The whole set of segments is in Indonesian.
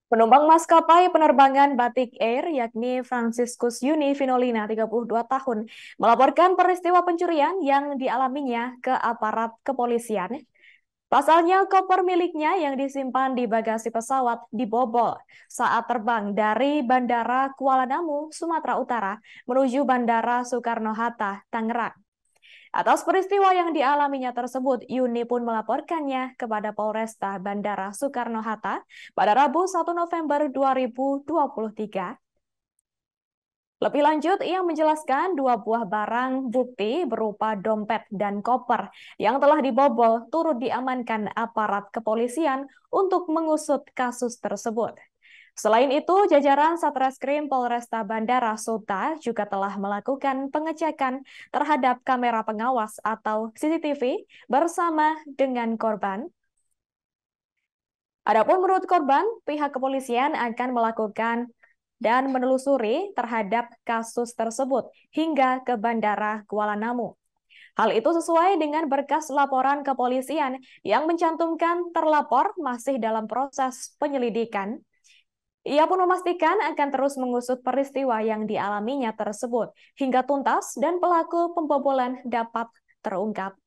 Penumpang maskapai penerbangan Batik Air yakni Franciscus Yuni Vinolina, 32 tahun, melaporkan peristiwa pencurian yang dialaminya ke aparat kepolisian. Pasalnya, koper miliknya yang disimpan di bagasi pesawat dibobol saat terbang dari Bandara Kuala Namu, Sumatera Utara, menuju Bandara Soekarno-Hatta, Tangerang. Atas peristiwa yang dialaminya tersebut, Yuni pun melaporkannya kepada Polresta Bandara Soekarno-Hatta pada Rabu 1 November 2023. Lebih lanjut, ia menjelaskan dua buah barang bukti berupa dompet dan koper yang telah dibobol turut diamankan aparat kepolisian untuk mengusut kasus tersebut. Selain itu, jajaran Satreskrim Polresta Bandara Suta juga telah melakukan pengecekan terhadap kamera pengawas atau CCTV bersama dengan korban. Adapun menurut korban, pihak kepolisian akan melakukan dan menelusuri terhadap kasus tersebut hingga ke Bandara Kuala Namu. Hal itu sesuai dengan berkas laporan kepolisian yang mencantumkan terlapor masih dalam proses penyelidikan. Ia pun memastikan akan terus mengusut peristiwa yang dialaminya tersebut hingga tuntas dan pelaku pembobolan dapat terungkap.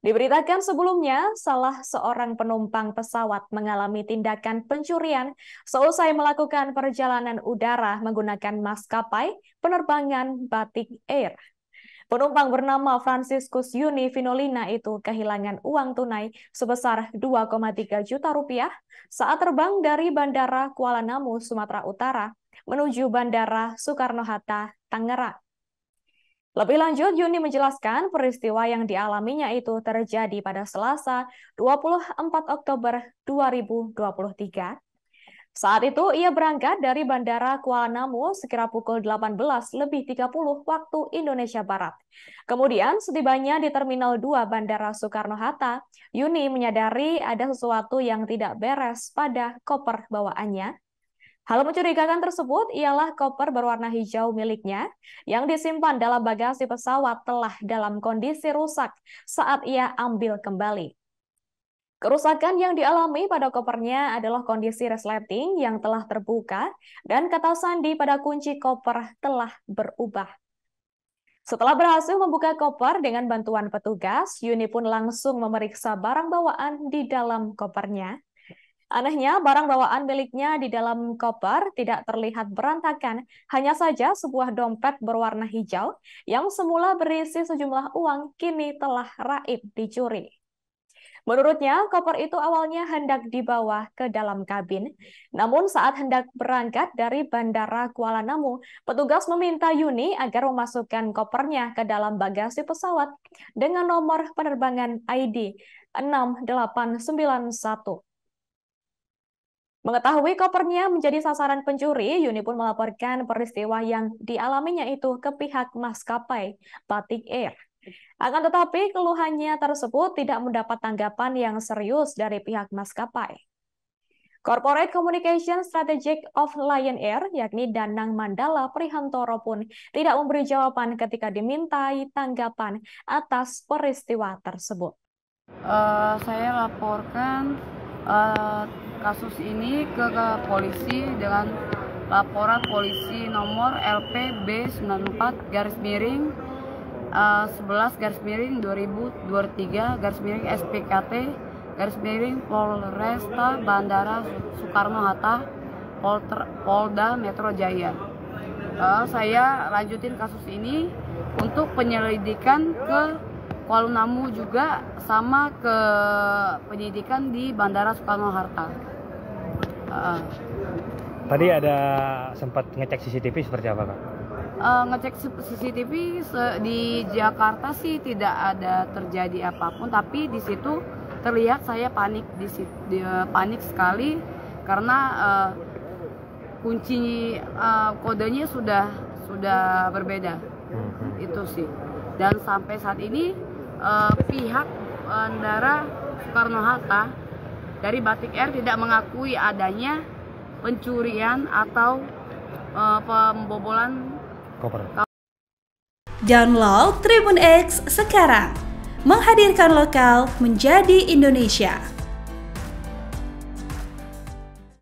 Diberitakan sebelumnya, salah seorang penumpang pesawat mengalami tindakan pencurian seusai melakukan perjalanan udara menggunakan maskapai penerbangan Batik Air. Penumpang bernama Franciscus Yuni Vinolina itu kehilangan uang tunai sebesar 2,3 juta rupiah saat terbang dari Bandara Kuala Namu, Sumatera Utara menuju Bandara Soekarno-Hatta, Tangerang. Lebih lanjut, Yuni menjelaskan peristiwa yang dialaminya itu terjadi pada Selasa 24 Oktober 2023. Saat itu, ia berangkat dari Bandara Kuala Namu sekira pukul 18.30 waktu Indonesia Barat. Kemudian, setibanya di Terminal 2 Bandara Soekarno-Hatta, Yuni menyadari ada sesuatu yang tidak beres pada koper bawaannya. Hal mencurigakan tersebut ialah koper berwarna hijau miliknya yang disimpan dalam bagasi pesawat telah dalam kondisi rusak saat ia ambil kembali. Kerusakan yang dialami pada kopernya adalah kondisi resleting yang telah terbuka dan kata sandi pada kunci koper telah berubah. Setelah berhasil membuka koper dengan bantuan petugas, Yuni pun langsung memeriksa barang bawaan di dalam kopernya. Anehnya, barang bawaan miliknya di dalam koper tidak terlihat berantakan, hanya saja sebuah dompet berwarna hijau yang semula berisi sejumlah uang kini telah raib dicuri. Menurutnya, koper itu awalnya hendak dibawa ke dalam kabin. Namun saat hendak berangkat dari Bandara Kuala Namu, petugas meminta Yuni agar memasukkan kopernya ke dalam bagasi pesawat dengan nomor penerbangan ID 6891. Mengetahui kopernya menjadi sasaran pencuri, Yuni pun melaporkan peristiwa yang dialaminya itu ke pihak maskapai Batik Air. Akan tetapi, keluhannya tersebut tidak mendapat tanggapan yang serius dari pihak maskapai. Corporate Communication Strategic of Lion Air, yakni Danang Mandala Prihantoro pun tidak memberi jawaban ketika dimintai tanggapan atas peristiwa tersebut. Saya laporkan kasus ini ke polisi dengan laporan polisi nomor LPB 94 garis miring 11 garis miring 2023 garis miring SPKT garis miring Polresta Bandara Soekarno-Hatta Polda Metro Jaya. Saya lanjutin kasus ini untuk penyelidikan ke Kuala Namu juga sama ke penyidikan di Bandara Soekarno-Hatta. Tadi ada sempat ngecek CCTV seperti apa, Kak? Ngecek CCTV di Jakarta sih tidak ada terjadi apapun, tapi di situ terlihat saya panik panik sekali karena kunci kodenya sudah berbeda. Itu sih. Dan sampai saat ini pihak Bandara Soekarno-Hatta dari Batik Air tidak mengakui adanya pencurian atau pembobolan Koper. Download Tribun X sekarang, menghadirkan lokal menjadi Indonesia.